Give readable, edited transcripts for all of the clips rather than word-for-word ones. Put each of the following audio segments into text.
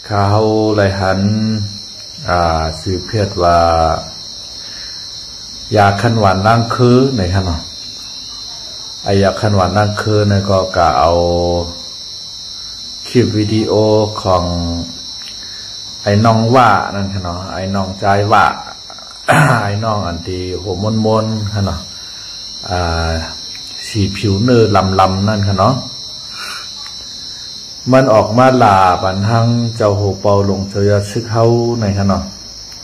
เขาเลยหันสืบเพียรว่ายาขันหวานนั่งคือในขณะไอยาขันหวานนั่งคือเนี่ยก็กะเอาคลิปวิดีโอของไอ้น้องว่านั่นขณะไอ้น้องใจว่าไอ้น้องอันที่หัวมนขณะสีผิวเนื้อลำนั่นขณะมันออกมาหลาบันทั้งเจ้าโหเปาลงเจอซึกเฮาในขณะ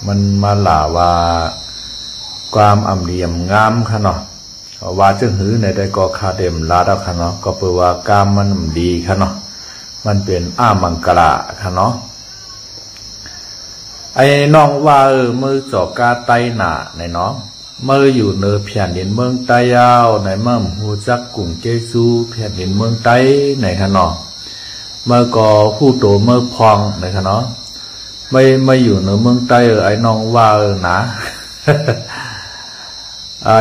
มันมาหลาว่าความอ่ำเหลี่ยมงามขณะว่าจึงหือในได้ก็คาเดมลาดขณะก็เปว่ากามมันดีขณะมันเป็นมังกระขณะไอ้น้องว่ามือจอกกาไตหนาในน้องเมื่ออยู่เนอเพียนดินเมืองไตยาวในเมื่อหูจักกุ่งเจซูเพียนดินเมืองไตในขณะเมื่อก็ผู้โตเมื่อพองในขณะไม่อยู่เนอเมืองไตไอ้น้องว่านะ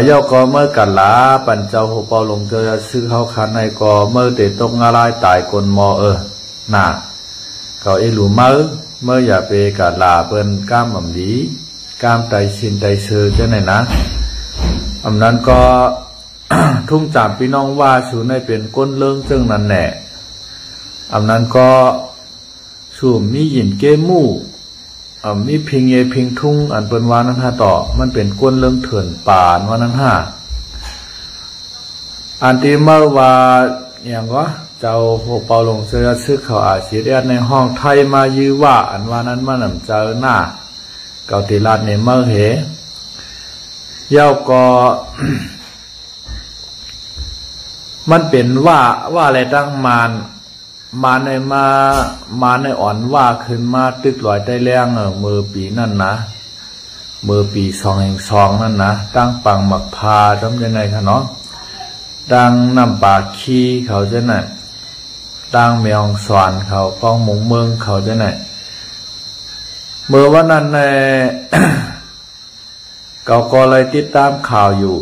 ย่อก็เมื่อกันลาปัญเจ้าหัวเปาลงเจอซื้อเขาคันในก็เมื่อเตะตกงาลายตายกลมอน่ะเขาหลูเมื่ออย่าไปกันลาเปิ้นก้ามอ่ำดีก้ามไตชินไตเชอเจ้าไหนนะอันนั้นก็ ทุ่งจามพี่น้องว่าสูในเป็นก้นเลื่องจึงนั่นแหละอันนั้นก็สูมีหยินเกมู่มีพิงเยพิงทุ่งอันเป็นวานั้นห้าต่อมันเป็นก้นเรื่องเถื่อนป่านวานั้นห้าอันที่เมื่อว่าอย่างว่าเจ้าโหเปาลงเสือซึกเขาอาชีพในห้องไทยมายื้อว่าอันวานั้นมันเจอหน้าเกาติลาดในเมื่อเหเย้าก็ มันเป็นว่าอะไรตั้งมาในอ่อนว่าขึ้นมาตึกลอยได้แรงมือปีนั่นนะมือปี2 นั่นนะตั้งปังหมักพาจำยังไงคะเนาะดังน้ำปากขี้เขาจะไหนดังเมียงสวนเขากองหมงเมืองเขาจะไหนเมื่อวันนั้นใน ก็เลยติดตามข่าวอยู่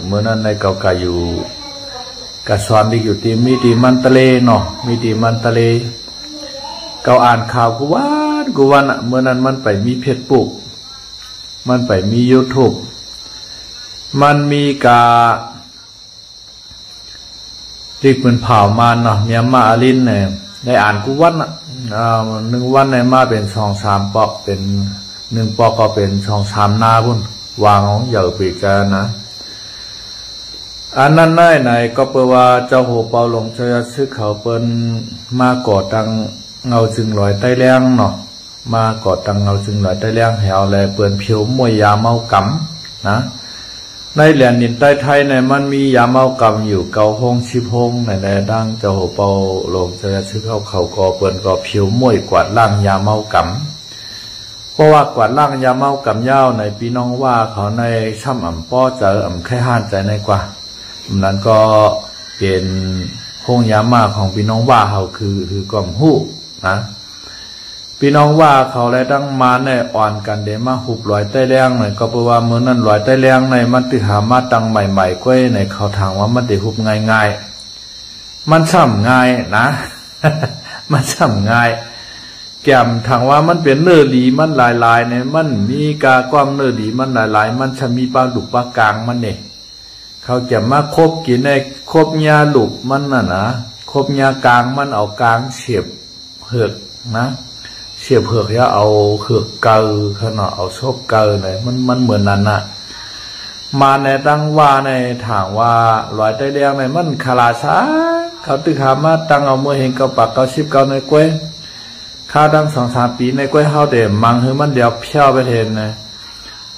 เมื่อนั้นในเก่าอยู่กะสอนดีอยู่ที่มีดีมันทะเลเนาะมีดีมันทะเลเก่าอ่านข่าวกูวันเมื่อนั้นมันไปมีเพจปุ๊กมันไปมี YouTube มันมีกาดิกมันเผามาเนาะเมียมาอาลินเนี่ยได้อ่านกูวัน1 วันในมาเป็น2-3 ปอกเป็น1 ปอกก็เป็น2-3 นาพุ่นวางของเหยื่อปีกกันนะอันนั้นไหนก็เปว่าเจ้าโหเปาหลงเชยซึกเขาเปิ้นมาก่อตังเงาจึงลอยใต้แรงเนาะมาก่อตังเงาจึงลอยใต้แรงแหวแลเปิ้นเพียวมวยยาเมากำนะในแหลนดินใต้ไทยในมันมียาเมากำอยู่9 ห้อง10 ห้องในดังเจ้าโหเปาหลงเชยซึกเขาก็เปิ้นก็เพียวมวยกวาดล่างยาเมากำเพราะว่ากวาดล่างยาเมากำยาวในพี่น้องว่าเขาในช่ำป้อเจอแค่ห้านใจในกว่านั้นก็เป็นห้องยามาของพี่น้องว่าเขาคือกล่อมหู้นะพี่น้องว่าเขาและตั้งมาในอ่อนกันเดมาหุบลอยใต้แรงหน่อยก็เพราะว่าเมื่อนั้นลอยใต้แรงในมันติหามาตั้งใหม่ๆก้อยในเขาทางว่ามันติหุบง่ายๆมันช่ำง่ายนะ มันช่ำง่ายแก้มทางว่ามันเป็นเนื้อดีมันลายๆในมันมีกาความเนื้อดีมันลายๆมันจะมีปลาดุกปลากลางมันเนี่ยเขาจะมาคบกินในคบยาหลุกมันน่ะนะคบยากลางมันเอากลางเฉียบเหือกนะเฉียบเหือกแล้วเอาเหือกเกลือขนาดเอาชบเกลือเลยมันเหมือนนั้นน่ะมาในตั้งว่าในถางว่าลอยใต้แดงในมันคาราชาเขาตึกหามาตั้งเอาเมื่อเห็นกับปาก90 ในกล้วยข้าตั้ง2-3 ปีในกล้วยเฮาเดมมังคือมันเดียวเพี้ยวไปเห็นนะ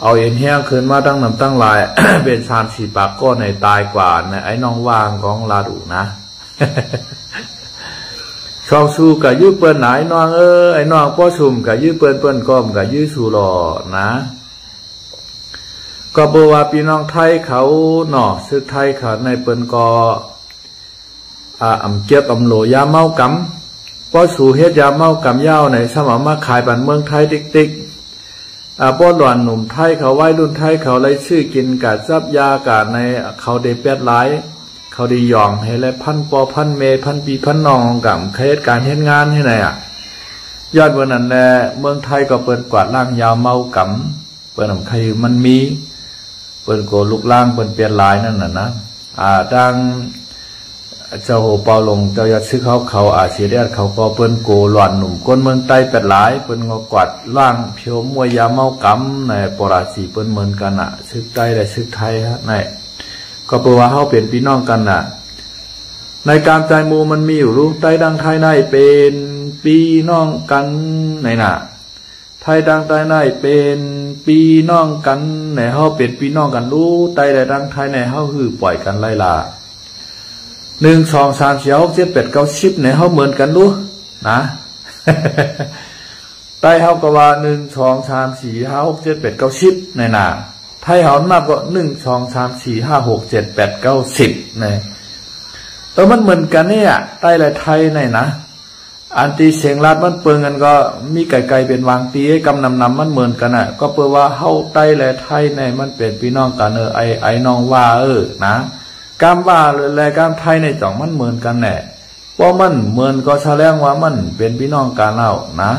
เอาเอ็นเฮี้ยงคืนมาตั้งน้ำตั้งลาย เป็น3-4 ปากก็ในตายกว่าในไอ้น้องวางของลาดูนะ ชองสู้กับยื้อเปิ้นไหนน้องไอ้น้องป้อชุมกับยื้อเปิ้นก้อมกับยื้อสู่หล่อนะก็บอกว่าพี่น้องไทยเขาเนาะซื้อไทยเขาในเปิ้นก็เก็บโหลยาเมากำป้อสู่เฮ็ดยาเมากำยาวในสมัยมาขายบ้านเมืองไทยติ๊กป้อหลอนหนุ่มไทยเขาไว้รุ่นไทยเขาเลยชื่อกินกาดซับยากาดในเขาได้เป็ดหลาย เขาได้ยองให้และพันปอพันเมพันปีพันนองกับเคสการเฮ็ดงานให้ไหนยอดวันนั้นแหละเมืองไทยก็เปิดกวาดล่างยาวเมากำเปิดใครมันมีเปิดโกลุกล่างเปิดเปลี่ยนลายนั่นน่ะนะดังเจ้าโหเปาลงเจ้ายัดซื้อเขาอาเซียนเขาก็เปิ้นโกหลอนหนุ่มก้นเมืองใต้เป็ดหลายเปิ้นงกวาดล่างเพียวมวยยาเมากำในปราสีเปิ้นเหมือนกันซึกใต้และซึกไทยฮะในก็แปลว่าเขาเป็นพี่น้องกันในการใจมูมันมีอยู่รู้ไต้ดังไทยในเป็นพี่น้องกันในไทยดังไทยในเป็นพี่น้องกันในเขาเป็นพี่น้องกันรู้ไต้และดังไทยในเขาคือปล่อยกันไล่ลา1 2 3 4 6 7 8 9 10ในเขาเหมือนกันรู้นะไต้เขาก็ว่า1 2 3 4 5 6 7 8 9 10ในไทยเขานับก็1 2 3 4 5 6 7 8 9 10ในมันเหมือนกันเนี่ยไต้และไทยในอันตีเสียงรัดมันเปิงกันก็มีไก่เป็นวางตีให้กำนำมันเหมือนกันก็เพื่อว่าเฮาไต้และไทยในมันเป็นพี่น้องกันไอ้น้องว่านะกำว่าและกำไทยในจ่องมันเหมือนกันแน่เพราะมันเหมือนก็แสดงว่ามันเป็นพี่น้องกันแล้วนะ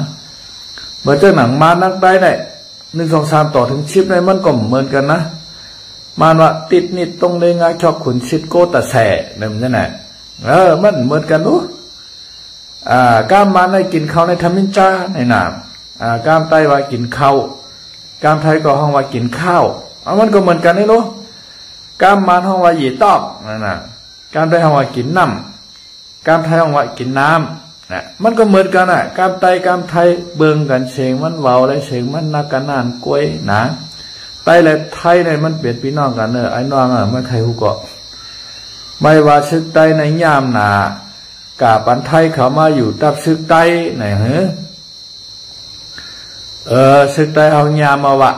เมื่อเจ้าหนังมานักได้เนี่ย1 2 3ต่อถึง10ในมันก็เหมือนกันนะมันว่าติดนิดตรงเลยงาชอบขุนชิดโกตะแสเนี่ยมันจะไหนมันเหมือนกันรู้ก้ามมาในกินข้าวในทำมินจ้าในหนามก้ามไต้ว่ากินข้าวก้ามไทยก็ห้องว่ากินข้าวมันก็เหมือนกันนี่รู้ก้ามมาห้องว่าหยีตอกนั่นก้ามไต้ห้องว่ากินน้ำก้ามไทยห้องว่ากินน้ำมันก็เหมือนกันก้ามไต้ก้ามไทยเบิ่งกันเชงมันเว้าและเชงมันนักกันนานกล้วยนะไต้และไทยในมันเปลี่ยนพี่น้องกันไอ้น้องมันไทยฮู้ก็ไม่ว่าซึกไต้ในยามหนากาปันไทยเขามาอยู่ตับซึกไต้ไหนซึกไต้เอายามมาวะ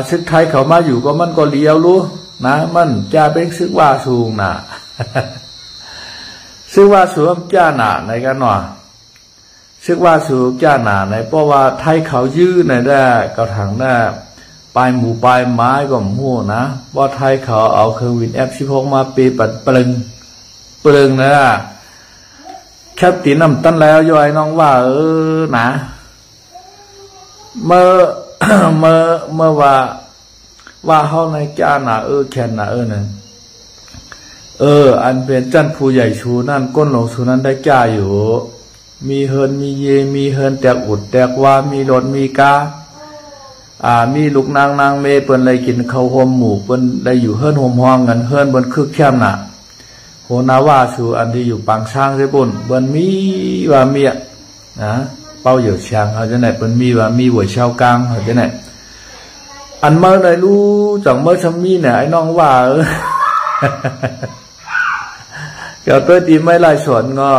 ซึกไทยเขามาอยู่ก็มันก็เลี้ยวรู้นะมันจะเป็นซึกว่าสูงซึกว่าสูงจ้าหนาในกันหน่อซึกว่าสูงจ้าหนาในเพราะว่าไทยเขายื้อในได้กระถางได้ปลายหมู่ปลายไม้ก็มั่วนะว่าไทยเขาเอาเครื่องวินF16มาปีปัดปลึงนะแคปตีน้ำตั้นแล้วย่อยน้องว่านะเมื่อว่าเขาในจ้าหนาแค่นนั่นอันเป็นจันผู้ใหญ่ชูนั่นก้นหลงชูนั้นได้จ้าอยู่มีเฮินมีเยมีเฮินแตกอุดแตกว่ามีรถมีกามีลูกนางเมเปิ้นเลยกินข้าวหอมหมูเปิ้นได้อยู่เฮิรนหอมห้องกันเฮิรนบนคึกแคมโหนาว่าสูอันที่อยู่ปางช้างใช่ปุ่นเปิ้นมีว่าเมียนะเป้าเหยื่อช้างเขาจะไหนเปิ้นมีว่ามีหัวเช่ากลางเขาจะไหนอันเมื่อไหร่รู้จังเมื่อชมีเนี่ยไอ้น้องว่าเกี่ยวตัวตีไม่ไล่สวนก็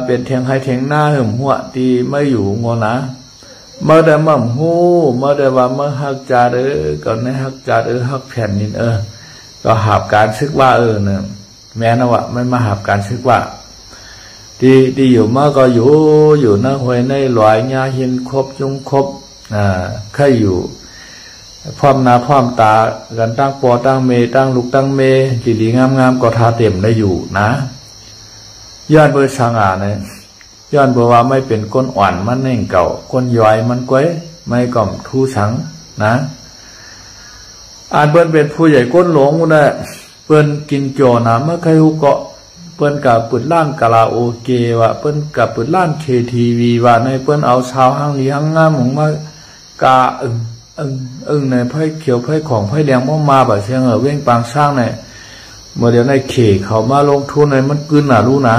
เป็นเทียงให้เทียงหน้าหึมหัวตีไม่อยู่งอนะเมื่อได้มั่มหูเมื่อได้ว่าเมื่อหักจ่าก่อนในหักจ่าหักแผ่นนินก็หาบการซึกว่าเนี่ยแม้นะวะไม่มาหาบการซึกว่าที่อยู่เมื่อก็อยู่หน้าห้วยในหลอยญาหินครบจุงครบใครอยู่พร้อมหน้าพร้อมตากันตั้งปอตั้งเมตั้งลูกตั้งเมดีๆงามๆก็ทาเต็มได้อยู่นะย้อนเบอร์สง่าเนี่ยย้อนบอกว่าไม่เป็นก้นอ่อนมันเน่งเก่าก้นย่อยมันก้อยไม่ก่อมทูสังนะเปิ้นเป็นผู้ใหญ่ก้นหลงนะเปิ้นกินโจนะเมื่อใครฮู้เกาะเปิ้นกับปืดล้านกาลาโอเกะว่าเปิ้นกับปืดล้านKTVว่าในเปิ้นเอาชาวห้างลีห้างงามของมากาในไผ่เขียวไผ่ของไผ่แดงมาแบบเชียงเว้งปางสร้างในเมื่อเดี๋ยวในเขเขามาลงทุนในมันกึนรู้นะ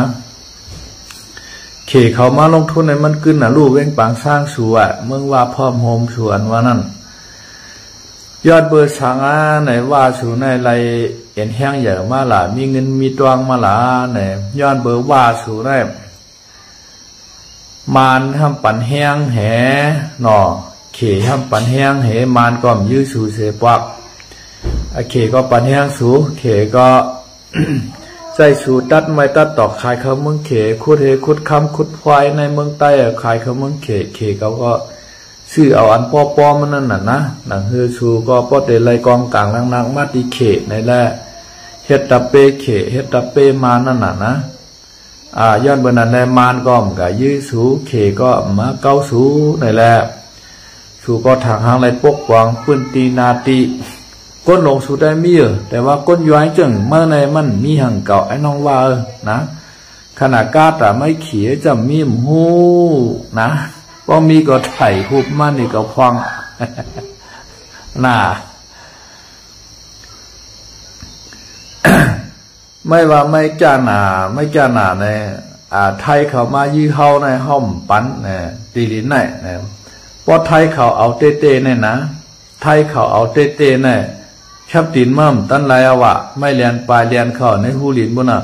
เขเขามาลงทุนในมันกึนรู้เว้งปางสร้างสู่เมืองว่าพร้อมโฮมส่วนว่านั่นยอดเบอร์สังในว่าสู่ในไรเอ็นแห้งใหญ่มาหล่ะมีเงินมีตวงมาหล่ะในยอดเบอร์ว่าสู่ในมานทำปั่นแห้งแหหน่อเขทำปั่นแห้งเหมานก็ยื้อสู่เสปวักเขก็ปั่นแห้งสู่เขก็ใส่สู่ตัดไม่ตัดตอกขายเขาเมืองเขคุดเฮคุดคำคุดควายในเมืองใต้ขายเขาเมืองเขเขาก็ซื้อเอาอันปอมันนั่นน่ะนะหนังเฮือชูก็ป้อเตลัยกองกลางนางมาตีเขในแหละ เฮ็ดตะเปเขเฮ็ดตะเปมานั่นน่ะนะย้อนเบอร์นั้นแลมานก็มกะยื้อสูเขก็มาเก้าสูนี่แหละสูก็ทางหางไรปกป้องปืนตีนาตีก้นลงสูได้มีแต่ว่าก้นย้อยจึงเมื่อในมันมีหังเก่าไอ้น้องว่านะขนาดกาแต่ไม่เขียจะมีมหูนะว่ามีก็ไถ่หุบมันนี่ก็ฟังน่า ไม่ว่าไม่จ้าหนาในไทยเขามายื้อเฮาในห้อมปั้นเนี่ยตีลิ้นไหนเนี่ยพอไทยเขาเอาเต้ๆเนี่ยนะไทยเขาเอาเต้ๆเนี่ยชับตีนมั่มตั้นไรเอาวะไม่เรียนปลายเรียนเข้าในหูลิ้นบุญน่ะ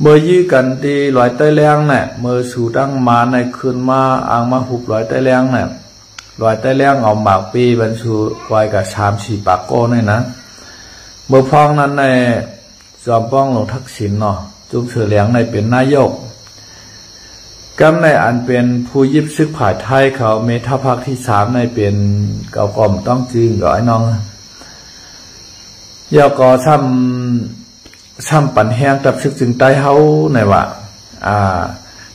เมื่อยื้อกันตีลอยใต้แรงเนี่ยเมื่อสู่ตั้งมาในคืนมาอ่างมาหุบลอยใต้แรงเนี่ยลอยใต้แรงเอาหมากปีบรรจุไว้กับ3-4 ปากโก้เนี่ยนะเมื่อพองนั้นในจอมป้องหลวงทักษิณเนาะจุกเสือเหลียงในเป็นนายกกำในอันเป็นผู้ยิบซึกผ่ายไทยเขาเมทัพภาคที่3ในเป็นเก่ากล่อมต้องจึงกับไอ้น้องยอกอซ้ำปั่นแห้งตับซึกจึงใต้เฮาในว่า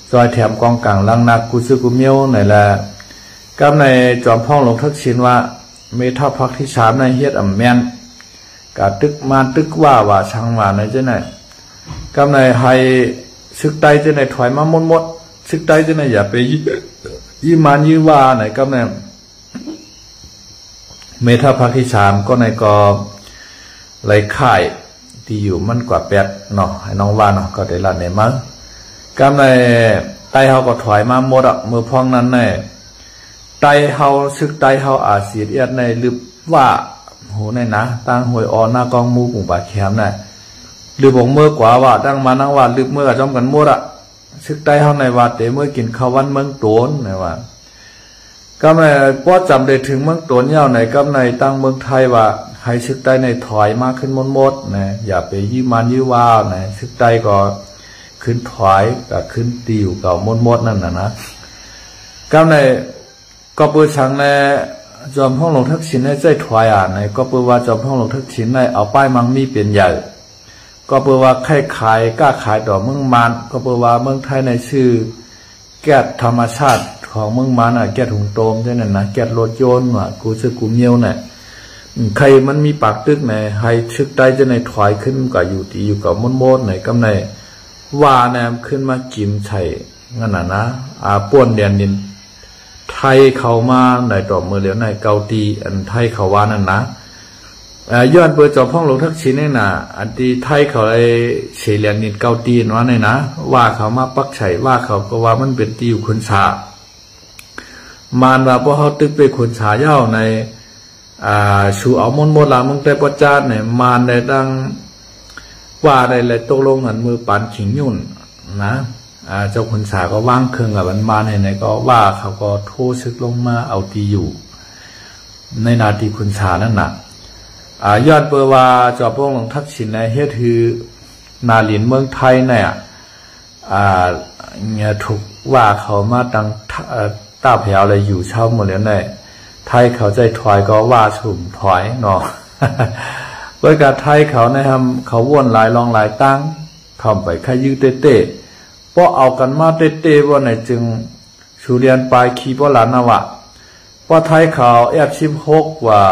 ซอยแถมกองกลางลังนักกุซึกุเมียวในแหละกำในจอมป้องหลวงทักษิณว่าเมทัพภาคที่3ในเฮ็ดแม่นกะตึกมาตึกว่าช่างว่าในเจ้าไหนกำในให้ซึกใต้เจ้าไหนถอยมาหมดซึกใต้เจ้าไหนอย่าไปยี่มานยี่ว่าไหนกำในเมทัพภาคที่3ก็ในกอไหลข่ายที่อยู่มันกว่า8เนาะให้น้องว่าเนาะก็ได้ละในมั้งกำในใต้เฮาก็ถอยมาหมดมือพองนั้นในใต้เฮาซึกใต้เฮาอาเซียนในลึกว่าโหในนะตั้งหวยอ่อนหน้ากองมูปุ่งปากแคมน่ะหรือบอกเมื่อกว่าว่าตั้งมานั่งว่าลึกเมื่อจอมกันหมดซึกใต้เฮาในว่าแต่เมื่อกินข้าววันเมืองโตนในว่าก็ในป้อจำได้ถึงเมืองโตนยาวในก็ในตั้งเมืองไทยว่าให้ซึกใต้ในถอยมากขึ้นหมดนะอย่าไปยี่มันยี่ว่านะซึกใต้ก็ขึ้นถอยกับขึ้นติวกับหมดนั่นนะก็ในก็เปิดชังในจอมห้องหลวงทักษิณในใจถอยในก็เปิดว่าจอมห้องหลวงทักษิณในเอาป้ายมังมีเป็นใหญ่ก็เปิดว่าใครขายกล้าขายต่อเมืองมานก็เปิดว่าเมืองไทยในชื่อแก๊สธรรมชาติของเมืองมานแก๊สถุงโตมใช่ไหมนะแก๊สรถยนต์กูซื้อกูเมียวเนี่ยใครมันมีปากตึกในให้ชึกได้จะในถอยขึ้นกับอยู่ตีอยู่กับมดในกำในว่าแนมขึ้นมากินไฉงั้นนะป้วนเดียนดินไทยเขามาในต่อมือเหลียวในเกาตีอันไทยเขาว่านั่นนะย้อนเปิดจอมห้องหลวงทักษิณเนี่ยนะอันที่ไทยเขาไอ้เฉลียนนินเกาตีนว่าเนี่ยนะว่าเขามาปักไฉว่าเขาก็ว่ามันเป็นตีอยู่คนชามานว่าพอเขาตึกไปคนชาเย้าในชูเอามดลามึงแต่ประจานเนี่ยมานได้ดังว่าได้เลยตกลงหันมือปานขิงยุ่นนะเจ้าขุนสาก็ว่างเครื่องกับมันมาไหนก็ว่าเขาก็โทษซึกลงมาเอาตีอยู่ในนาทีขุนสานั่นน่ะยอดเปอว่าจอบพวกหลวงทักษิณในเฮ็ดคือนาหลินเมืองไทยเนี่ยถูกว่าเขามาตั้งต้าแผวอะไรอยู่เช่าหมดแล้วเนี่ยไทยเขาใจถอยก็ว่าสุ่มถอยเนาะเพื่อการไทยเขานะครับเขาวนหลายรองหลายตั้งทำไปแค่ยืดเตะพอเอากันมาเตะว่าไหนจึงชูเรียนปลายขีปลานาวะพอไทยเขาF16ว่า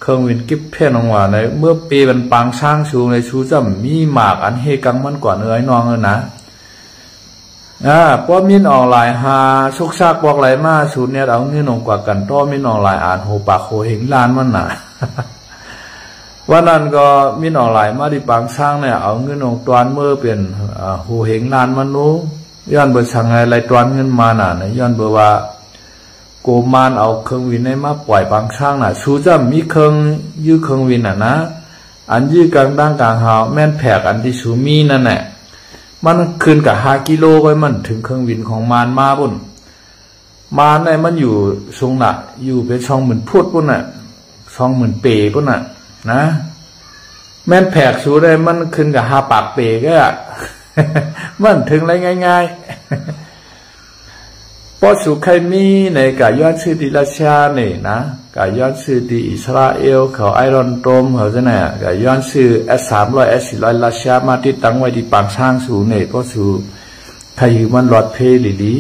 เครื่องวินกิบเพนองว่าในเมื่อปีเป็นปางช่างชูในชูจำมีหมากอันเฮกังมันกว่าเนื้อไอ้น้องเลยนะพอมินออนไลน์หาชุกชากบอกไหลมาชูเนี่ยเอาเงินองกว่ากันต้อมินออนไลน์อ่านโหปากโหเห็นล้านมันน่ะวันนั้นก็มินออนไลน์มาดิปางช่างเนี่ยเอาเงินองตวนเมื่อเป็นโหเห็นล้านมันนู้ย้อนเบอร์ช่างอะไรตวนเงินมาน่ะย้อนเบอร์ว่าโกมานเอาเครื่องวินให้มาปล่อยบางช่างน่ะชูจะมีเครื่องยื้อเครื่องวินนะอันยื้อกลางด้านกลางหาแม่นแผกอันที่ชูมีนั่นแหละมันขึ้นกับ5 กิโลก็มันถึงเครื่องวินของมานมาปุ่นมานเนี่ยมันอยู่ทรงน่ะอยู่เป็นช่องเหมือนพูดปุ่นน่ะช่องเหมือนเปปุ่นน่ะนะแม่นแผกชูได้มันขึ้นกับ5 ปากเปก็มันถึงอะไรง่ายๆพ อสุใครมีในกาย้อนชื่อดิราชาเนี่ยนะกาย้อนชื่อดิอิสราเอลเขาไอรอนโดมเขาจะเนี่ยกาย้อนชื่อS300 S400ราชามาที่ตั้งไว้ที่ปางช้างสูงเนี่ยพอสุใครอยู่มันหลอดเพลีดี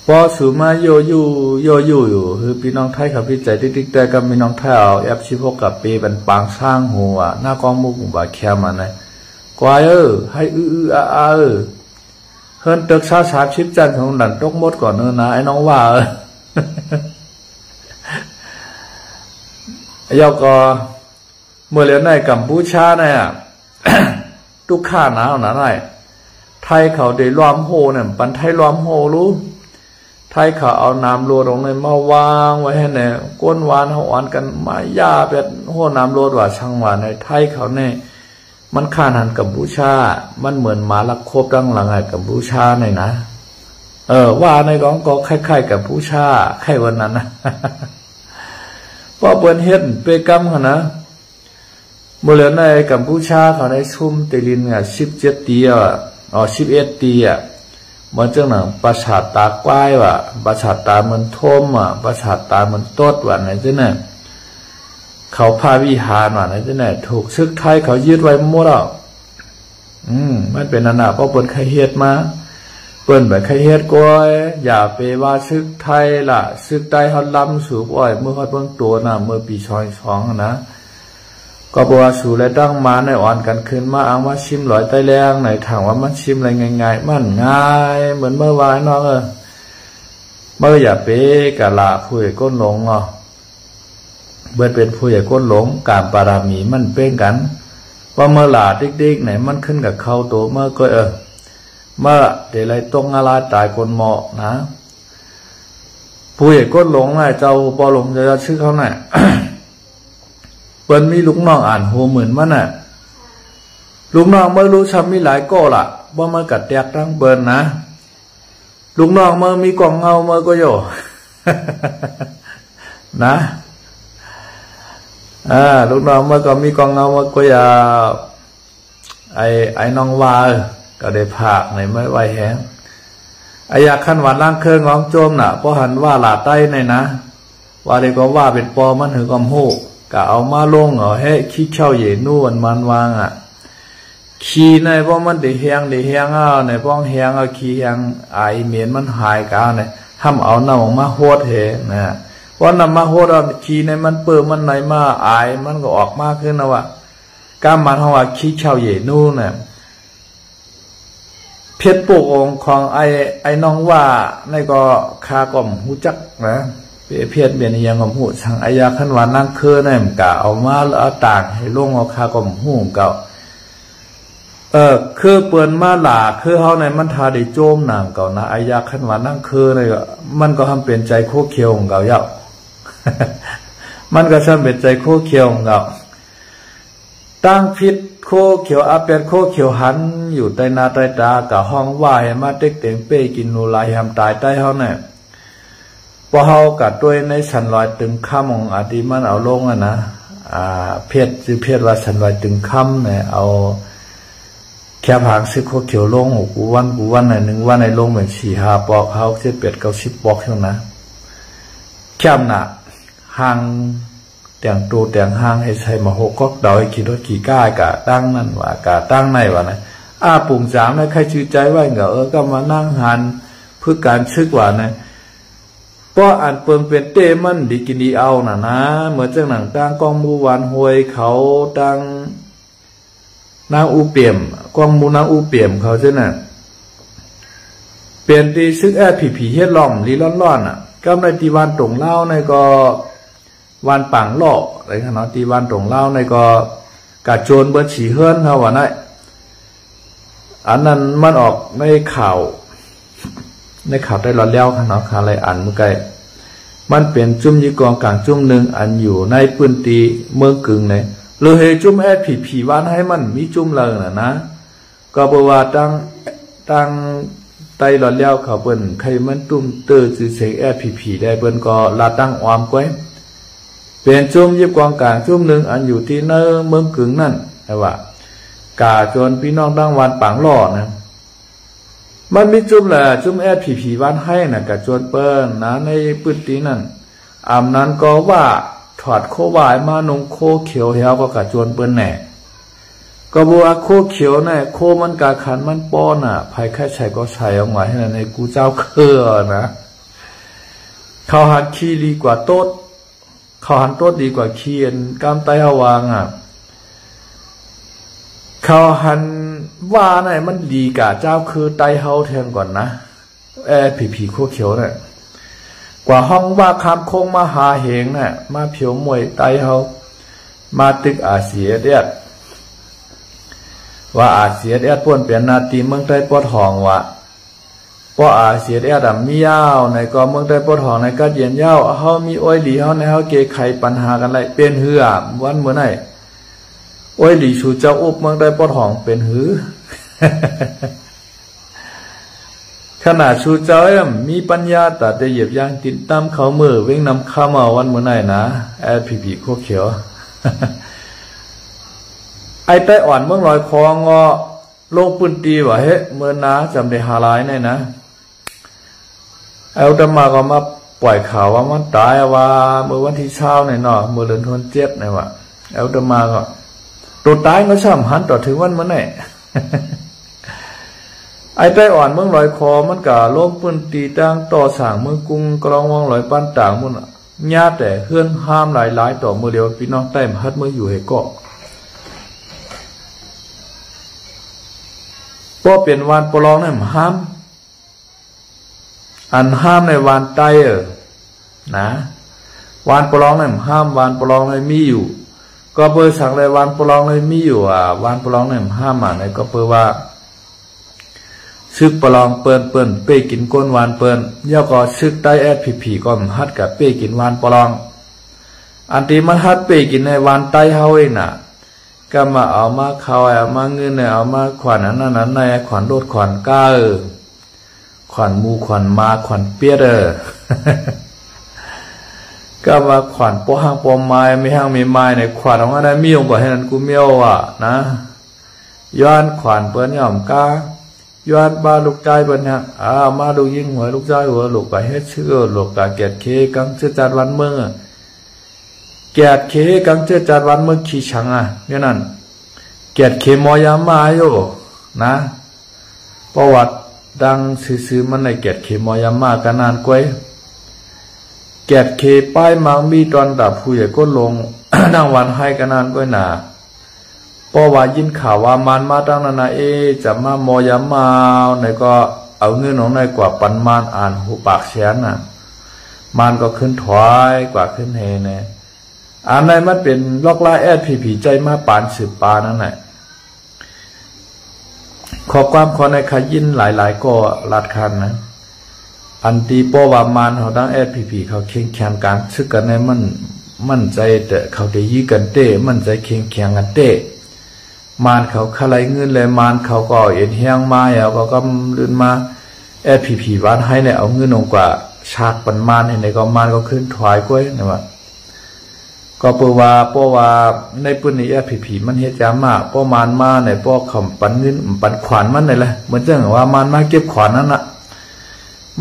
พอสูมาโยอยู่คือพี่น้องไทยเขาพิจัยติ๊กแต่กับพี่น้องไทยเอาF16กับปีเป็นปางช้างหัวหน้ากองมุกบาแคมันนะกวายให้เฮิรนตึกชาชาชิบจันของดันตกมดก่อนเนอะนะไอ้น้องว่ายอกก็เมื่อเรียนในกัมพูชาเนี่ยทุกข้าหนาวหนาไรไทยเขาได้ล้อมโหเนี่ยปันไทยล้อมโหรู้ไทยเขาเอาน้ำโลดลงในมาวางไว้ให้เนี่ยก้นวานเขาอ่อนกันมายาเป็ดโหน้ำโลดว่าช่างว่าในไทยเขาเนี่ยมันข้าหันกัมพูชามันเหมือนหมาลักโคบดังหลังไงกัมพูชาในนะว่าในกองก็คล้ายๆกัมพูชาแค่วันนั้นนะเพราะเปิ้นเฮ็ดเปกรรมเขานะเมื่อในกัมพูชาเขาในชุ่มตีลินอ่ะ17 ปี11 ปีอ่ะมันจังหนังประชาตากว้ายว่ะประชาตามันท่มอ่ะประชาตามันตดว่ะไหนจังเนี่ยเขาพาวิหารว่ะไหนจังเนี่ยถูกซึกไทยเขายึดไว้หมดแล้วมันเป็นอันน่ะเพราะเปิ้นใครเฮ็ดมาเปิ้นแบบใครเฮ็ดก้อยอย่าไปว่าซึกไทยล่ะซึกไทยเขาล้ำสูบอ้อยเมื่อเขาเบิ่งตัวน่ะเมื่อปี22นะก็บอกว่าสู่และตั้งมาในอ่อนกันขึ้นมาอ้างว่าชิมลอยใต้แรงไหนถามว่ามันชิมอะไรง่ายๆมันง่ายเหมือนเมื่อวานน้องเมื่ออย่าเป๊กะละผู้ใหญ่ก้นหลงเบิดเป็นผู้ใหญ่ก้นหลงการปารามีมันเป้งกันว่าเมื่อหลาเด็กๆไหนมันขึ้นกับเขาโตเมื่อก็เมื่อเดี๋ยวไรตรงอะไรตายคนเหมาะนะผู้ใหญ่ก้นหลงไงเจ้าปอหลงจะชื่อเขาไหนเปิ้นมีลูกน้องอ่านโหเหมือนมันน่ะลูกน้องเมื่อรู้ช้ำมีหลายก้อล่ะว่ามันกัดแตกตั้งเปิ้นนะลูกน้องเมื่อมีกล่องเงาเมื่อก็โยนะลูกน้องเมื่อก็มีกล่องเงาเมื่อก็อย่าไอ้น้องวาก็ได้ผากในไม่ไหวแห้งไอ้ยาขั้นหวานล่างเครื่องของโจมน่ะเพราะหันว่าหลาใต้ในนะว่าเด็กก็ว่าเป็นปอมันหือกำหูก็เอามาลงให้ขี้เช่าเย็นนู่นมันวางขี้ในเพราะมันได้แห้งในป้องแห้งขี้แห้งไอเหม็นมันหายกาเนี่ยห้ามเอาน้ำมาโหดเหนะเพราะน้ำมาโหดขี้ในมันเปิดมันไหนมาไอมันก็ออกมากขึ้นนะว่าการมันเขาว่าขี้เช่าเย็นนู่นเนี่ยเพชรปลูกองของไอ้น้องว่าในก็คากล่อมหูจักนะเพียรเบียนยังกับหูทางอายาขันวานนั่งเคอเนี่ยมันกะเอามาแล้วเอาตากให้ลงเอาคากับหูเก่าคือเปิ่นมาหลาคือเฮาในมันทาได้โจมนางเก่านะอายาขันวานนั่งเคอเนี่ยมันก็ทำเป็นใจโคเคียวของเก่าเยามันก็ทำเป็นใจโคเคียวของเก่าตั้งพิษโคเขียวอาเป็นโคเขียวหันอยู่ใต้นาใต้ตากับห้องว่าให้มาเต็กเต็งเป้กินนูลายแฮมตายใต้เฮาเนี่ยพอเฮากัดด้วยในสันลอยตึงค่ำของอาทิมันเอาลงนะเพชรคือเพชรว่าสันลอยตึงค่ำเนี่ยเอาแค่ผางซึกโคเขียวลงกูวันไหน1 วันในลงเหมือน4-5 ปอกเฮา7-8 90 ปอกเท่านั้นแค่หนักห่างแต่งตัวแต่งห่างให้ใส่มา6 ก๊อกดอยขี่รถขี่ก้ากะตั้งนั่นว่ากะตั้งในว่านะปุ่ม3นะใครชื่อใจไว้เหรอก็มานั่งหันเพื่อการชึกว่านะเพราะอันเปิงเป็นเต้มันดีกินดีเอานะเหมือนจังหนังตั้งกองมูวานหวยเขาตั้งนางอูเปี่ยมกองมูนางอูเปี่ยมเขาเจ้าน่ะเปลี่ยนตีซึกผีเฮ็ดล่อมลีร้อนก็ในตีวันตรงเล่าในก็วันปังหล่ออะไรขนาดตีวันตรงเล่าในก็กะโจรเบิ้ลฉีเฮิรนเขาว่านั่นอันนั้นมันออกในข่าวได้หลอดแล้วขนาดอะไรอันเมื่อไกลมันเป็นจุ่มยี่กองกลางจุ่มหนึ่งอันอยู่ในพื้นที่เมืองกึ่งเนี่ยเลยให้จุ่มผีวันให้มันมีจุ่มเลยนะก็บอกว่าตั้งไตหลอดแล้วเขาเปิ้นใครมันตุ้มเตอร์จือเสียงผีได้เปิ้นก็ลาตั้งออมก้อยเป็นจุ่มยี่กองกลางจุ่มหนึ่งอันอยู่ที่เนื้อเมืองกึ่งนั่นแต่ว่ากาจนพี่น้องตั้งวันปังหล่อนะ มันมีจุ่มแหละจุ่มแอดผีบ้านให้น่ะกับจวนเปิ้นนะในปื้นตีนั่นอำนั้นก็ว่าถอดโควายมานงโคเขียวเหี่ยวก็กับจวนเปิ้นแหน่ก็บัวโคเขียวน่ะโคมันกาขันมันป้อนอ่ะภัยแค่ใช้ก็ใช้เอาไว้ให้ในกูเจ้าเครือนะเขาหันขี้ดีกว่าโต๊ดเขาหันโต๊ดดีกว่าขี้อันกามไตหวางอ่ะเขาหันว่าไหนมันดีกว่าเจ้าคือไตเฮาแทนก่อนนะผีโคเขียวเนี่ยกว่าห้องว่าคำคงมาหาเหงเนี่ยมาเผียวมวยไตเฮามาตึกอาเซียเดียดว่าอาเซียเดียดป่วนเปลี่ยนนาตีเมืองไต้ปอดหองว่ะเพราะอาเซียเดียดมียาวในก็เมืองไต้ปอดหองในก็เย็นยาวเฮามีอ้อยหลีเฮาในเฮาเกไขปัญหากันไรเป็นเหือวันเมื่อไหร่อ้อยหลีชูเจ้าอุบเมืองไต้ปอดหองเป็นหือ ขนาดชูเจ้ามีปัญญาแต่ได้เหยียบย่างติดตามเขามือวิ่งนำข้ามาวันเมื่อไหร่นะผีโคเขียว ไอ้ไต้อ่อนเมืองลอยคองอโลกปืนตีว่าเฮ้เมื่อนาจำได้หาลายแน่นะเอาแต่มาก็มาปล่อยข่าวว่ามันตายว่าเมื่อวันที่เช้าเนี่ยเนาะเมื่อเดือนธันวาคมเนี่ยว่ะเอาแต่มาก็ตัวตายก็ช่ำหันต่อถึงวันเมื่อไหร่ไอ้ไต้อ่อนเมืองลอยคอมันกะโลกปืนตีตั้งต่อสั่งเมืองกรุงกรองวังลอยปั้นต่างมุ่นญาแต่เฮือนห้ามหลายต่อเมื่อเดียวพี่น้องใต้มหัดเมื่ออยู่ให้เกาะก็เปลี่ยนวานปลองเนี่ยห้ามอันห้ามในวานไตนะวานปลองเนี่ยห้ามวานปลองเลยมีอยู่ก็เปิดสั่งเลยวานปลองเลยมีอยู่วานปลองเนี่ยห้ามในก็เปิดว่าซึกปลองเปิ้นเป้กินก้นวานเปิ้นย่อก็ซึกไตผีก็ฮัดกับเป้กินวานปลองอันที่มันฮัดเป้กินในวานไตเฮาเองน่ะก็มาเอามาเขาเอามาเงินเนี่ยเอามาขวัญนั้นในขวัญโดดขวัญก้าขวัญมูขวัญมาขวัญเปียดก็มาขวัญปอห้างปอไม้ไม่ห้างมีไม้ในขวัญของอะไรมีองค์กว่าให้นั้นกูเมียวนะย้อนขวัญเปิ้นย่อมก้าย้อนบ้าลูกใจเปิ้นเนี่ยมาดูยิงหัวลูกใจหัวลูกไปเฮ็ดชื่อลูกกะเกตเคกังชื่อจัดวันเมืองเกียรติเคกังเจจัดวันเมื่อขี้ชังเนี่ยนั่นเกียรติเคมอยามาโยนะประวัติดังซื่อๆมันในเกียรติเคมอยามากันนานกวยเกียรติเคป้ายมังมีตอนดับผู้ใหญ่ก็ลง นั่งวันให้กันนานกวยหนาเพราะว่ายินข่าวว่ามันมาตั้งนานาจะมามอยามาในก็เอาเงินของในกว่าปันมานอ่านหูปากแฉนมันก็ขึ้นถอยกว่าขึ้นเฮเนี่ยอันไหนมันเป็นลอกล่าผีใจมาปานสืบปานั่นแหละขอความขอในขยินหลายก็ลาดคันนะอันตีป้อว่ามานเขาตั้งผีเขาเคียงแข่งกันซึกกันในมันใจแต่เขาได้ยี่กันเต้มันใจเคียงแข่งกันเต้มานเขาขลายเงินเลยมานเขาก็เอ็นเฮียงมาเขาก็ลื่นมาผีวันให้เนี่ยเอาเงินลงกว่าฉากปันมานในก็มานก็ขึ้นถอยก้อยนะว่าก็เพราะว่าในปืนนี้ผีมันเฮ็ดยามากป้อมานมาในป้อคำปันเงินปันขวานมันนี่แหละเหมือนจังว่ามันมาเก็บขวานนั่นน่ะ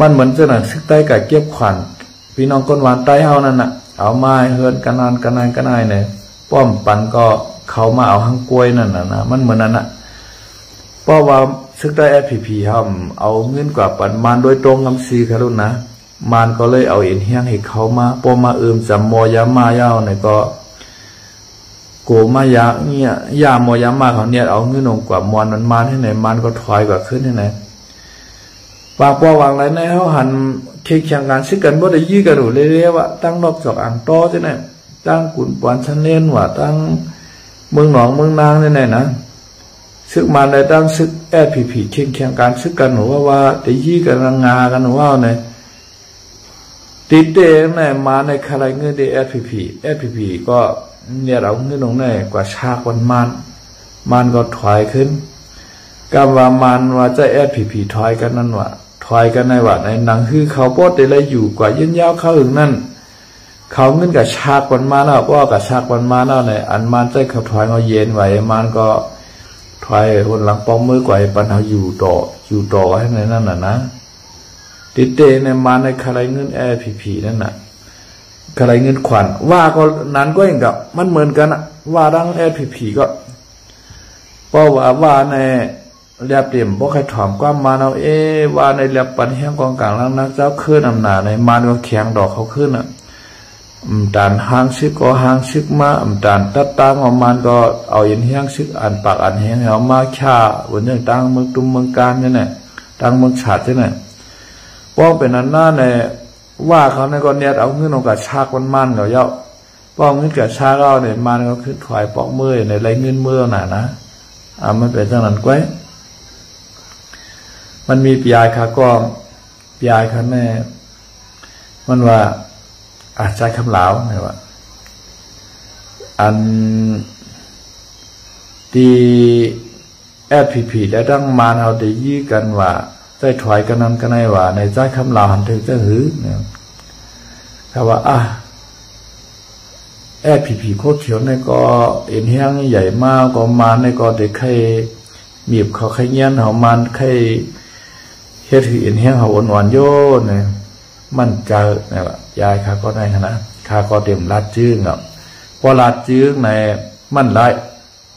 มันเหมือนจังซึกใต้กับเก็บขวานพี่น้องก้นหวานใต้เฮานั่นน่ะเอามาเฮือนกันนานเนี่ยป้อมปันก็เขามาเอาหังกล้วยนั่นน่ะนะมันเหมือนนั่นน่ะเพราะว่าซึกใต้ผีเฮาเอาเงินกว่าปันมานโดยตรงกำซีค่ะรุ่นนะมันก็เลยเอาเอ็นเฮียงให้เขามาปอมาจำมอยามายาวเนี่ยก็โกมายาเนี่ยยามอยามาเขาเนี่ยเอาเงินลงกว่ามอนมันมาที่ไหนมันก็ถอยกว่าขึ้นที่ไหนปากปอวางไรในเขาหันเคียงแข่งกันซึกกันบ่ได้ยื้อกันหนูเรื่อยๆว่าตั้งนอกจอกอ่างต้อที่ไหนตั้งกุนปวนชั้นเล่นว่าตั้งเมืองหนองเมืองนางที่ไหนนะซึกมันได้ตั้งซึกผีเคียงแข่งกันซึกกันหนูว่าได้ยื้อกันงากันหนูว่าเนี่ยติดเต้ในมาในคลายเงินดีผีก็เนี่ยเราเงินลงในกว่าชากวันมันก็ถอยขึ้นกำว่ามันว่าจะผีถอยกันนั่นว่าถอยกันในว่าในหนังคือเขาโพดอะไรอยู่กว่ายืนยาวเข้าถึงนั่นเขาเงินกับชากวันมาแล้วก็กับชากวันมาแล้วในอันมันใจเขาถอยเอาเย็นไหวมันก็ถ ไฟคนหลังปองมือกว่าปัญหาอยู่ต่อให้ในนั่นนะติเตในมาในคาไรเงินผีนั่นน่ะคาไรเงินขวัญว่าก็นั้นก็อย่างกับมันเหมือนกันอะว่าดังผีก็เพราะว่าในเรียบเตรียมพวกใครถอมความมาเอาว่าในเรียบปันแห้งกองกลางล่างนักเจ้าขึ้นอำนาจในมันก็แข็งดอกเขาขึ้นอ่ะตานหางซึกก็หางซึกมาตานตัดตางของมันก็เอาเย็นแห้งซึกอันปากอันแห้งเอามาฆ่าวันนี้ตั้งเมืองตุ้มเมืองการนี่แหละตั้งเมืองฉาดนี่แหละป้องเป็นอันหน้าในว่าเขาในก็เนี่ยเอาเงินเอากระชากมันเขาเยาะป้องเงินกระชากเราเนี่ยมันก็ขึ้นถอยปอกมือในไรเงินมือหน่ะนะมันเป็นจังนั้นก้อยมันมีปียายค่ะก็ปียายค่ะแม่มันว่าอาจใจคำเหลาไงว่าอันที่ผีได้ตั้งมาเอาได้ยี่กันว่าใจถอยกันนั้นกันในว่าในใจคำเหลาหันถึงจะหือเนี่ยแต่ว่าผีโคตรเขียวในก็เอ็นแห้งใหญ่มากก็มาในก็ได้ใครมีบเขาใครเงี้ยนเขามันใครเฮ็ดถือเอ็นแห้งเขาอ่อนโยนเนี่ยมันเจอเนี่ยว่ายายข้าก็ได้นะข้าก็เต็มลาดจื้อเนาะพอลาดจื้อในมันไร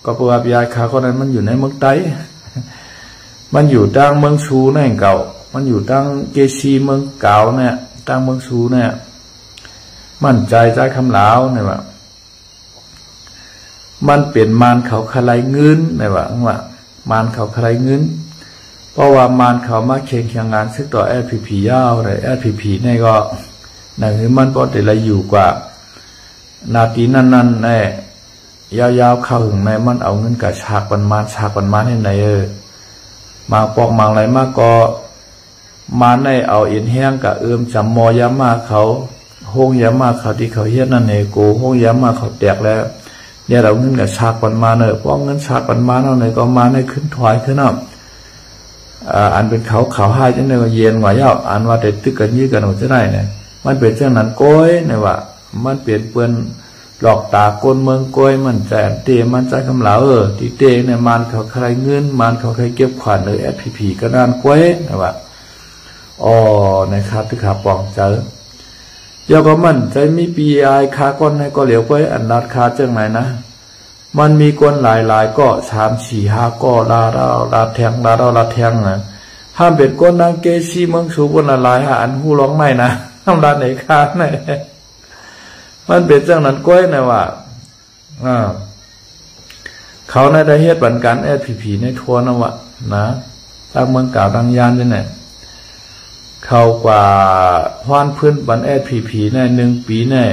ก็เพราะว่ายายข้าก็ได้มันอยู่ในเมืองไต้มันอยู่ตั้งเมืองซูในเก่ามันอยู่ตั้งเกชีเมืองเก่าเนี่ยตั้งเมืองซูเนี่ยมั่นใจคำเหลาเนี่ยว่ามันเปลี่ยนมารเขาคลายเงินเนี่ยว่ามารเขาคลายเงินเพราะว่ามารเขามาเคียงงานซึ่งต่อผียาวเลยผีนี่ก็นั่นคือมันก็แต่ละอยู่กว่านาทีนั้นแน่ยาวเข้าถึงในมันเอาเงินกับฉากมันฉากมันให้ไหนมาปอกมังอะไรมากก็มาในเอาเอ็นแห้งกับจำมอยามาเขาห้องยามาเขาที่เขาเฮ็ดนั่นเองกูห้องยามาเขาแตกแล้วเนี่ยเราเงินกับฉากมันมาเนอะเพราะเงินฉากมันมาเนาะเนี่ยก็มาในขึ้นถอยขึ้นอ่ะอันเป็นเขาให้จังเลยเย็นกว่าเย้าอันว่าแต่ตึกกันยื้อกันหมดจะได้เนี่ยมันเป็นเจ้านั้นก้อยเนี่ยว่ามันเปลี่ยนเปลี่ยนหลอกตาโกนเมืองก้อยมันใจเตะมันใจคำเหลาที่เตะเนี่ยมันเขาใครเงินมันเขาใครเก็บขวัญผีก็ด้านก้อยเนี่ยว่านะครับที่ขาปองเจอยาก็มันใจมีปีไอคาก้อนให้ก็เหลียวก้อยอันรัดคาจังไหนนะมันมีคนหลายก็3-4-5ก็ลาแทงนะห้ามเป็นคนนางเกชีเมืองสูบนหลายอันหูร้องไม่นะทำร้านไหนคาไหนมันเป็นจังนั้นก้อยนะว่าเขาในได้เฮ็ดบันการผีในทัวร์นะวะนะทางเมืองเก่าทางยานนี่แหละเขากว่าฮ้อนพื้นบันผีใน1 ปีแน่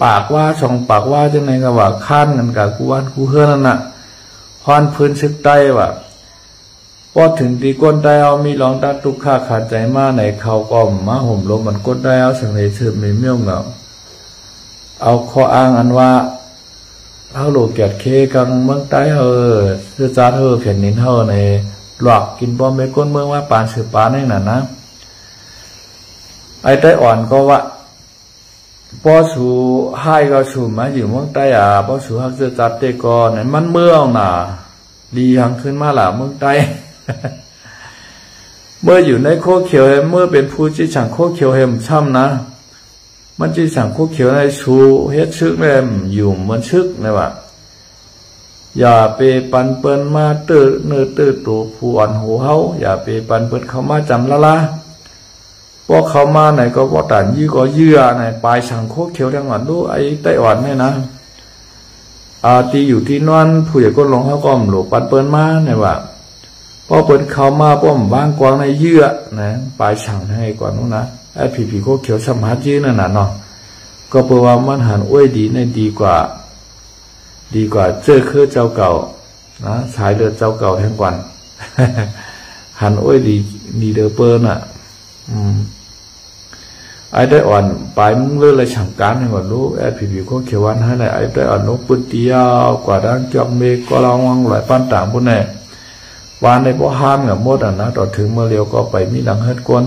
ปากว่า2 ปากว่าจังไหนก็ว่าค้านกันกับกูวันกูเฮือนั่นน่ะฮ้อนพื้นซึกใต้ว่าพอถึงตีก้นได้เอามีลองตัดทุกข้าขาดใจมาในเขาก็มาห่มลมมันก้นได้เอาสังเลยเชิดไม่เมี่ยงเหงาเอาข้ออ้างอันว่าเขาโลเกียดเคกังเมืองใต้เสื้อจ้าแผ่นนินในหลอกกินบอมเมก้นเมืองว่าปานสืบปานนั่นน่ะนะไอ้ไต้อ่อนก็ว่าพอสูให้ก็สูมาอยู่เมืองใต้พอสูฮักเสื้อจัดเตกอนเนี่ยมันเมื่อน่ะดีหังขึ้นมาล่ะเมืองใต้ เมื่ออยู่ในโคเขียวเมื่อเป็นผู้จีฉังโคเขียวเห็มช่ำนะมันจีฉังโคเขียวในชูเฮ็ดชึกแม่อยู่มันชึกนะว่าอย่าไปปันเปิ้นมาตื้อเนื้อตื้อตัวผู้อ่อนหูเฮาอย่าไปปันเปิ้นเขามาจำละพวกเขามาไหนก็ว่าต่างยี่ก็เยื่อไหนปลายฉังโคเขียวทั้งหมดดูไอ้ไต้หวันเนี่ยนะที่อยู่ที่นั่นผู้ใหญ่ก็ลงเขาก็หลบปันเปิ้นมาเนี่ยว่าพอเปิ้นเขามาป้อมบ้างกวางในเยื่อนะปลายฉังให้ก่อนนู้นนะไอ้ผีโคเขียวสัมผัสยื้อนั่นน่ะเนาะก็เพราะว่ามันหันอ้วยดีในดีกว่าเจอคือเจ้าเก่านะสายเลือดเจ้าเก่าแห่งกวัน หันอ้วยดีเดอเปิ้นอ่ะไอ้ได้อ่อนไปมึงเลืออะไรฉังการให้ก่อนรู้ไอ้ผีโคเขียววันให้เลยไอ้ได้อ่อนนกปืนเตียวกว่าด้านจอมเมฆก็ลองวางหลายปั้นต่างพวกนี้วานในพวกห้ามกับมดนะต่อถึงเมื่อเร็วก็ไปมีหลังเฮ็ดก้น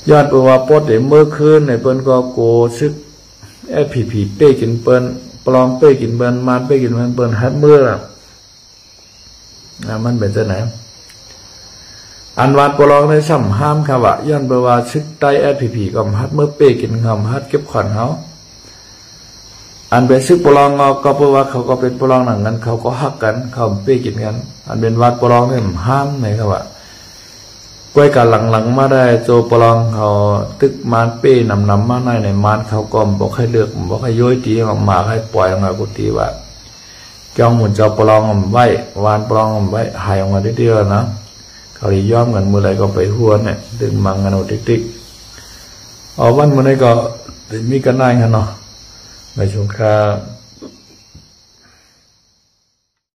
ยอดตัวว่าปดเมื่อคืนในเปิ้นก็โกซึกไอ้ผีเป้กินเปิ้นปลองเป้กินเปิ้นมานเป้กินเปิ้นฮัดเมื่อ มันเป็นจะไหนอันวานปลองในสัมห้ามคำว่าย้อนเบว่าชึกใต้แอดผีก็ฮัดเมื่อเป้กินคำฮัดเก็บขวัญเขาอันเป็นซึกปลองก็เพราะว่าเขาก็เป็นปลองหนังกันเขาก็ฮักกันเขาเป้กินกันอันเป็นวานปลองเนี่ยห้ามไหนครับว่ากล้วยกันหลังๆมาได้โจปลองเขาตึกมานเป้นำมาในมานเขาก็บอกให้เลือกบอกให้ย้อยตีออกมาให้ปล่อยออกมากุฏิว่าจ้องหมุนเจ้าปลองไว้วานปลองไว้หายออกมาเดียวนะเขาเลยย้อมกันมือไรก็ไปหัวเนี่ยดึงมังกันเอาติ๊กวันมือไรก็มีกันได้กันเนาะในช่วงครา